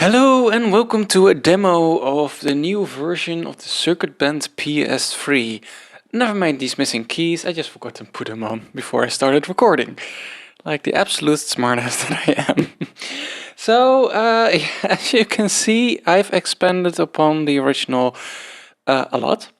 Hello and welcome to a demo of the new version of the circuit band PS3. Never mind these missing keys, I just forgot to put them on before I started recording. Like the absolute smartass that I am. So, as you can see, I've expanded upon the original a lot.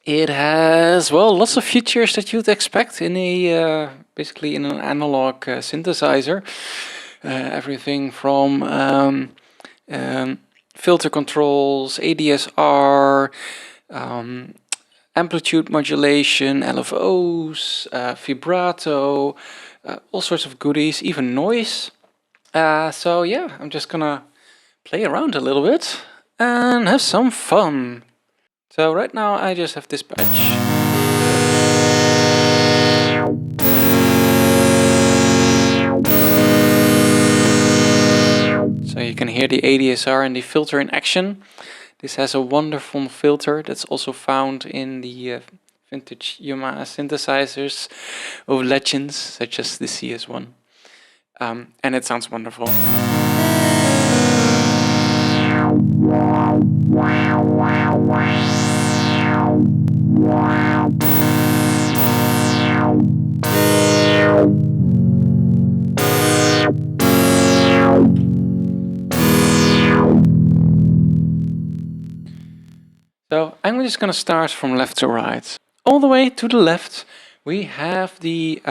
It has, well, lots of features that you'd expect in a, basically in an analog synthesizer. Everything from filter controls, ADSR, amplitude modulation, LFOs, vibrato, all sorts of goodies, even noise. So yeah, I'm just gonna play around a little bit and have some fun. So right now I just have this patch. So you can hear the ADSR and the filter in action. This has a wonderful filter that's also found in the vintage Yamaha synthesizers of legends, such as the CS1. And it sounds wonderful. So I'm just going to start from left to right. All the way to the left we have the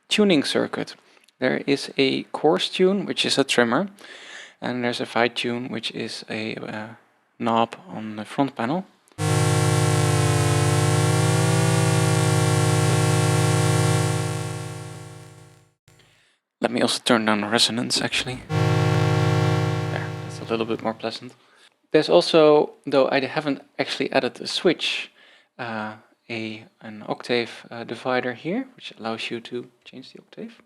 tuning circuit. There is a coarse tune, which is a trimmer, and there's a fine tune, which is a knob on the front panel. Let me also turn down the resonance actually. There, that's a little bit more pleasant. There's also, though I haven't actually added a switch, an octave divider here, which allows you to change the octave.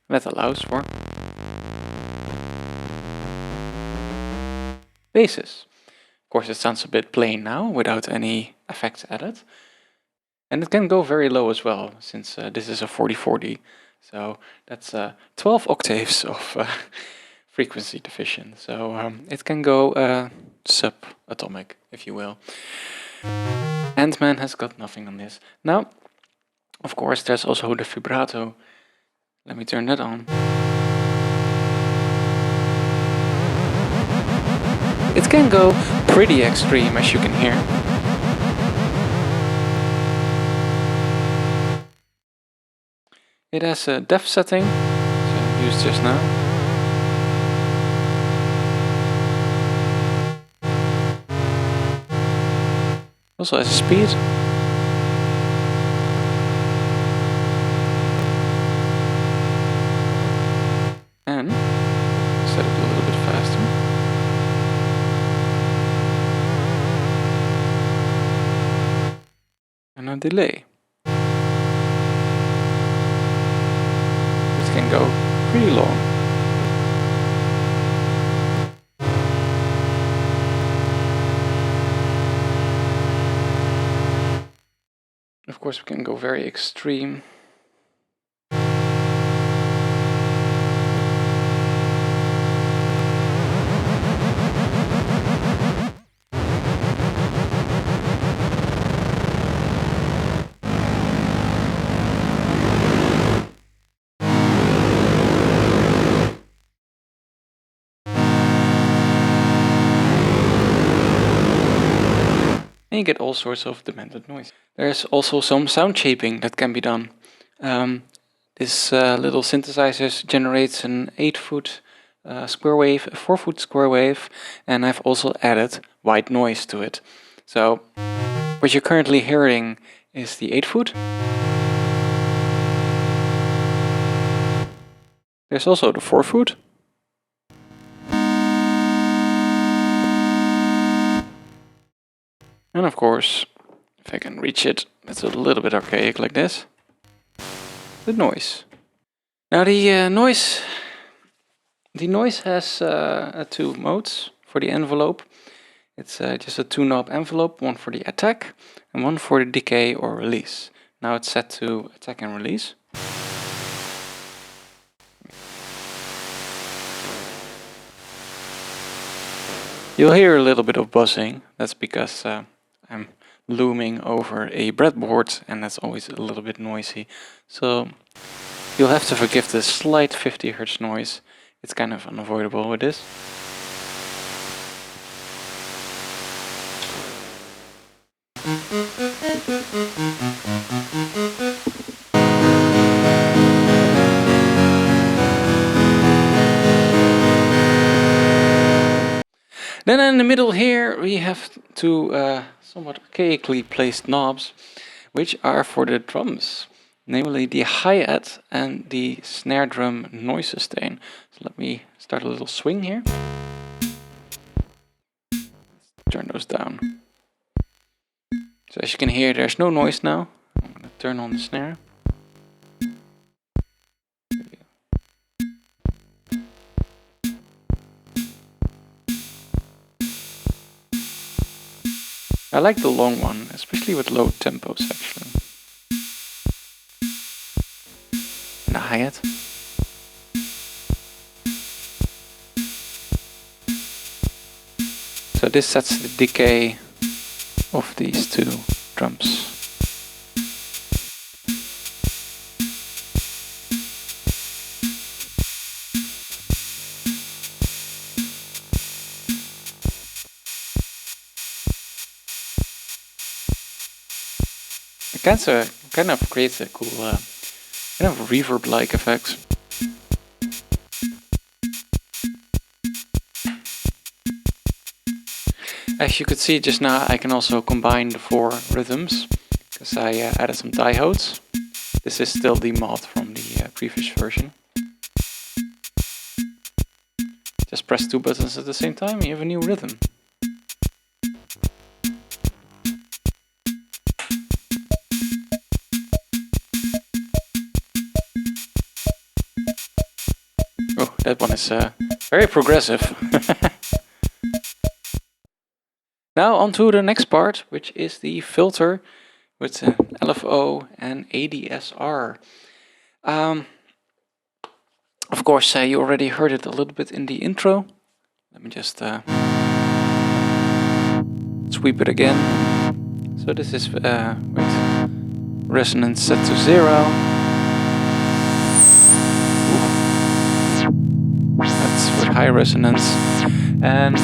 That allows for basses. Of course, it sounds a bit plain now without any effects added. And it can go very low as well, since this is a 4040. So that's 12 octaves of frequency division. So it can go subatomic, if you will. Ant-Man has got nothing on this. Now, of course, there's also the vibrato. Let me turn that on. It can go pretty extreme, as you can hear. It has a depth setting, which I used just now. Also has a speed. And set it a little bit faster. And a delay. Can go pretty long. Of course, we can go very extreme. And you get all sorts of demanded noise. There's also some sound shaping that can be done. This little synthesizer generates an 8-foot square wave, a 4-foot square wave, and I've also added white noise to it. So what you're currently hearing is the 8-foot. There's also the 4-foot. And of course, if I can reach it, it's a little bit archaic like this. The noise. Now the noise has 2 modes for the envelope. It's just a 2-knob envelope, one for the attack and one for the decay or release. Now it's set to attack and release. You'll hear a little bit of buzzing. That's because I'm looming over a breadboard and that's always a little bit noisy. So you'll have to forgive the slight 50 Hz noise. It's kind of unavoidable with this. Then in the middle here we have two somewhat archaically placed knobs, which are for the drums, namely the hi-hat and the snare drum noise sustain. So let me start a little swing here. Turn those down. So as you can hear, there's no noise now. I'm going to turn on the snare. I like the long one, especially with low tempos actually. And the hi-hat. So this sets the decay of these two drums. It kind of creates a cool kind of reverb-like effects. As you could see just now, I can also combine the 4 rhythms because I added some diodes. This is still the mod from the previous version. Just press 2 buttons at the same time and you have a new rhythm. Oh, that one is very progressive. Now on to the next part, which is the filter with LFO and ADSR. Of course, you already heard it a little bit in the intro. Let me just sweep it again. So this is with resonance set to 0. That's with high resonance. And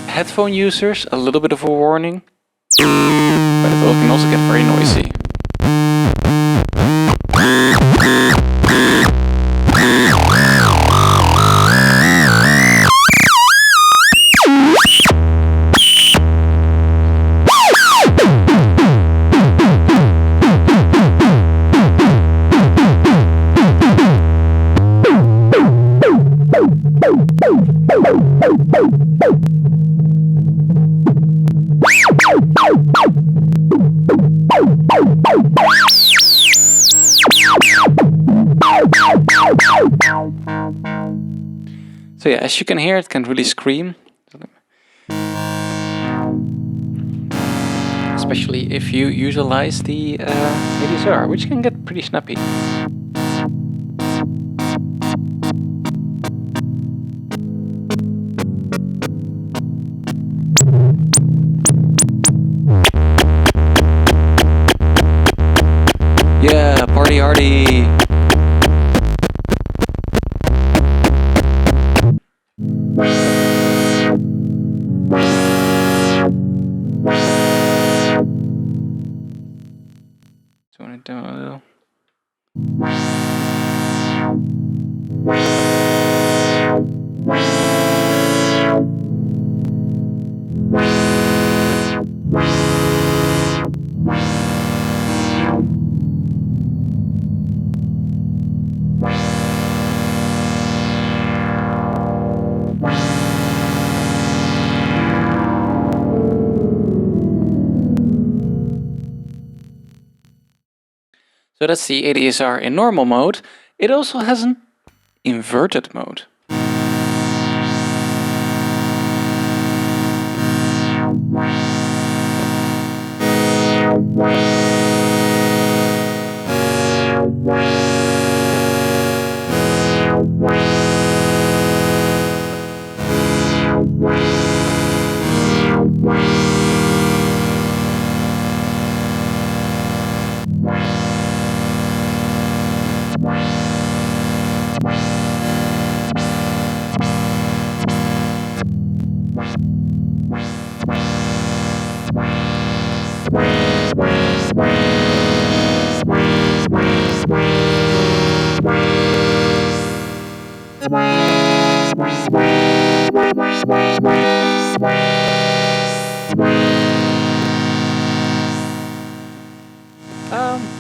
headphone users, a little bit of a warning, but it can also get very noisy. So yeah, as you can hear, it can really scream. Especially if you utilize the ADSR, which can get pretty snappy. Yeah, party hardy! Tone it down a little. So that's the ADSR in normal mode. It also has an inverted mode.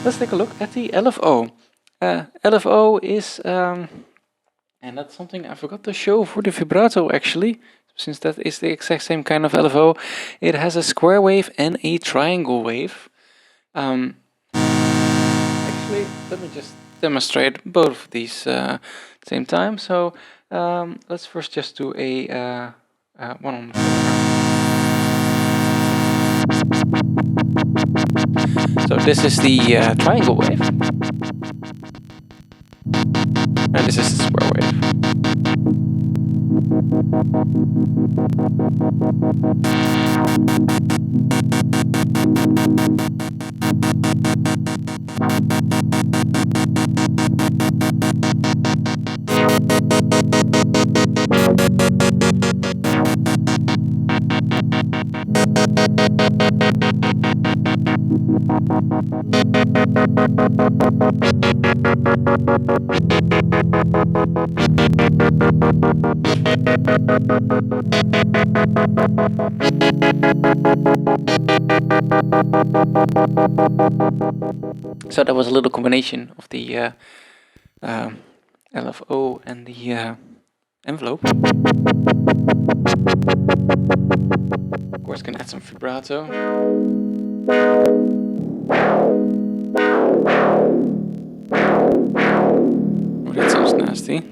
Let's take a look at the LFO. LFO is, and that's something I forgot to show for the vibrato actually, since that is the exact same kind of LFO. It has a square wave and a triangle wave. Actually, let me just demonstrate both of these at the same time. So let's first just do a one on the floor. So this is the triangle wave, and this is the square wave. So that was a little combination of the LFO and the envelope. Of course, can add some vibrato. Oh, that sounds nasty.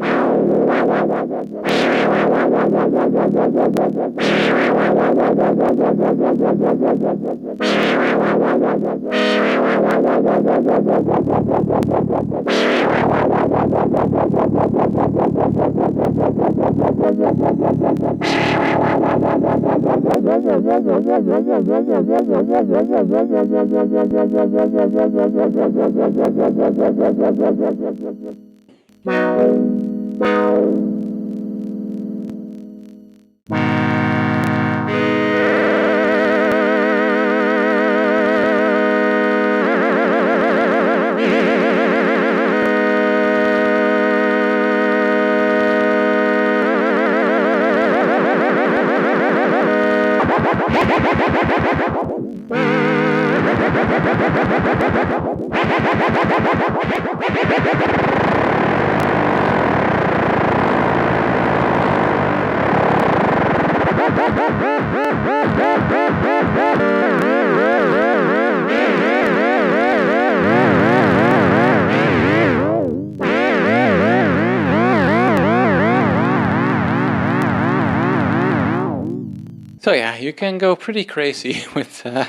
So yeah, you can go pretty crazy with the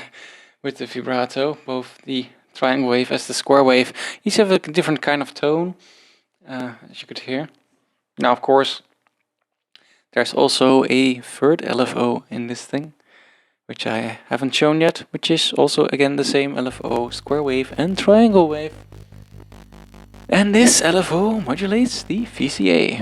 vibrato, both the triangle wave as the square wave. Each have a different kind of tone, as you could hear. Now, of course, there's also a third LFO in this thing, which I haven't shown yet, which is also again the same LFO, square wave and triangle wave. And this LFO modulates the VCA.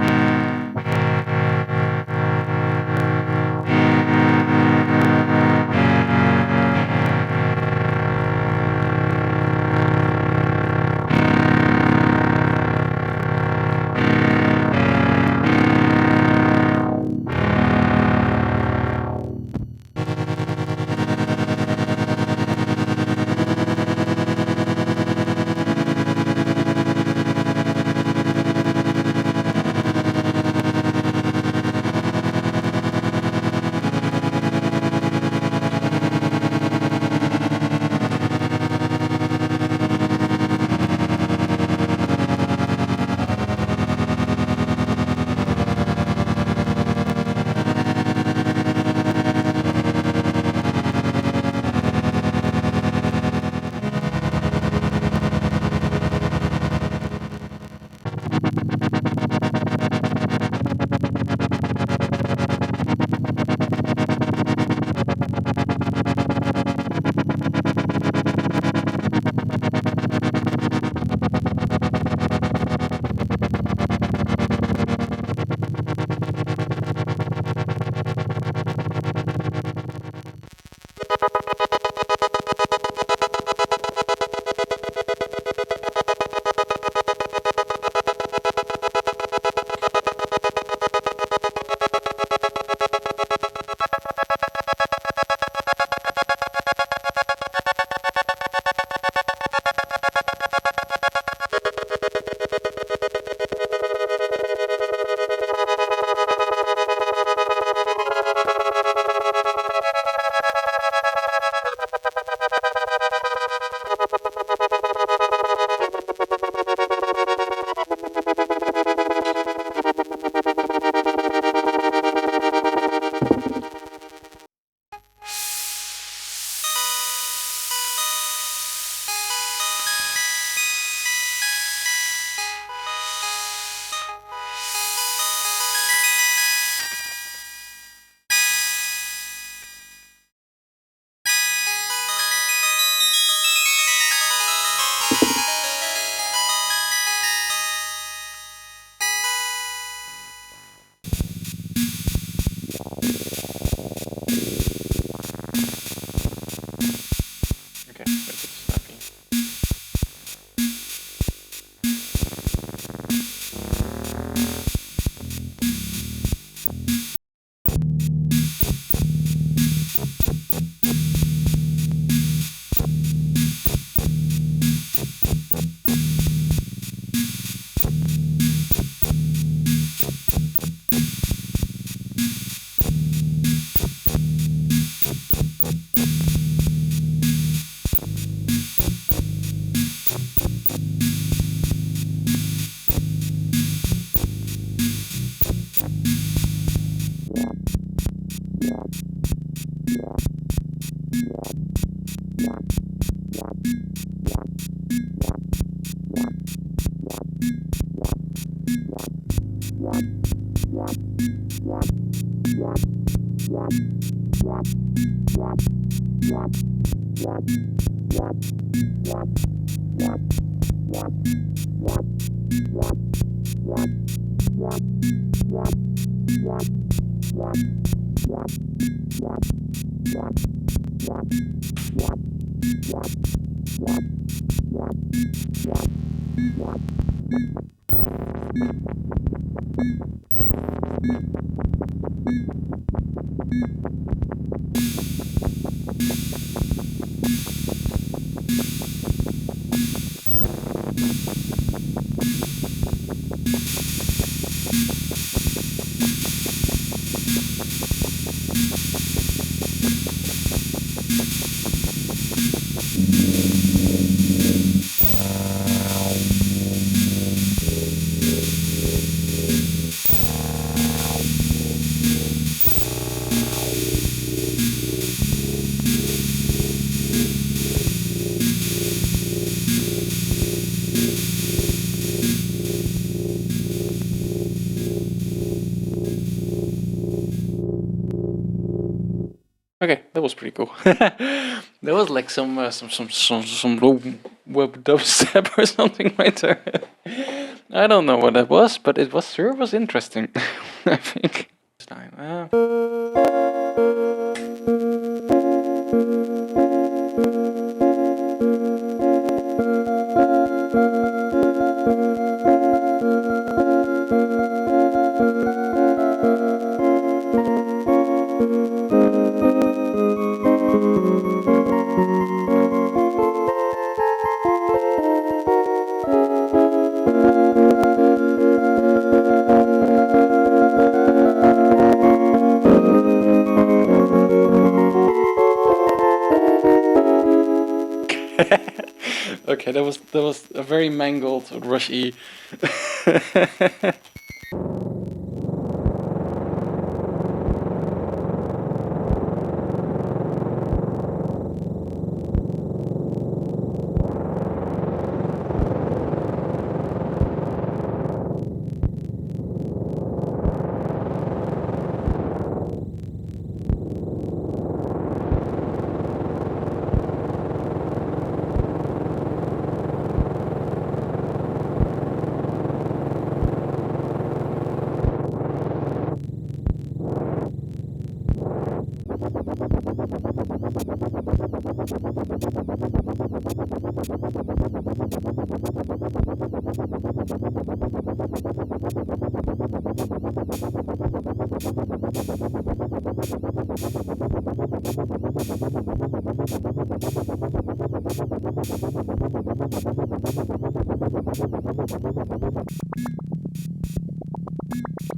Okay, that was pretty cool. That was like some low web dubstep or something right there. I don't know what that was, but it was sure was interesting. I think. Okay, that was a very mangled Rush E.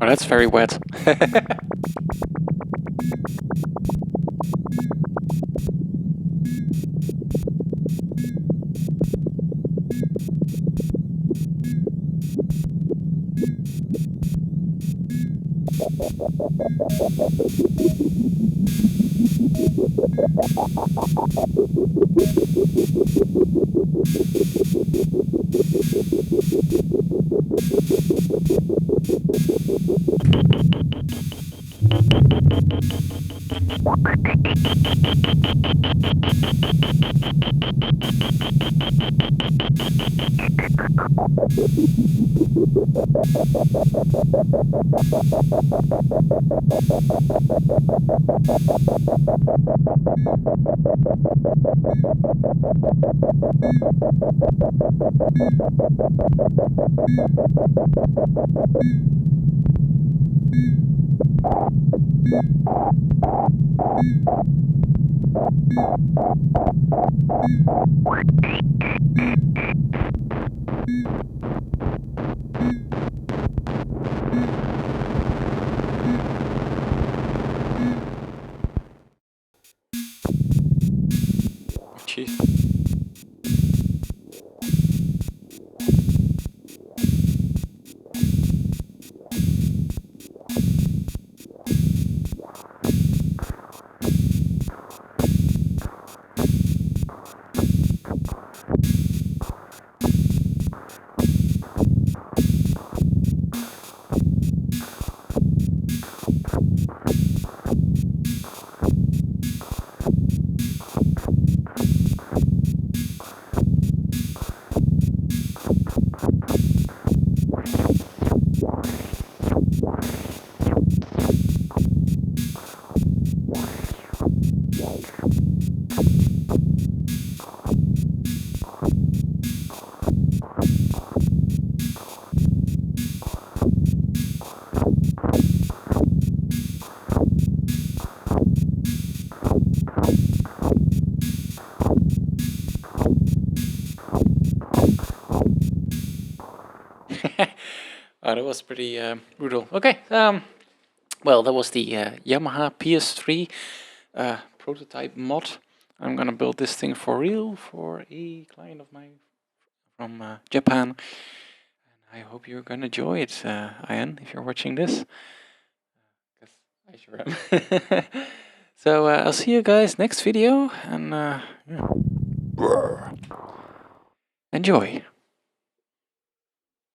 Oh, that's very wet. Jeez. Oh, that was pretty brutal. Okay, well, that was the Yamaha PS3 prototype mod. I'm gonna build this thing for real for a client of mine from Japan. And I hope you're gonna enjoy it, Ian, if you're watching this. 'Cause I sure am. So I'll see you guys next video, and yeah. Enjoy.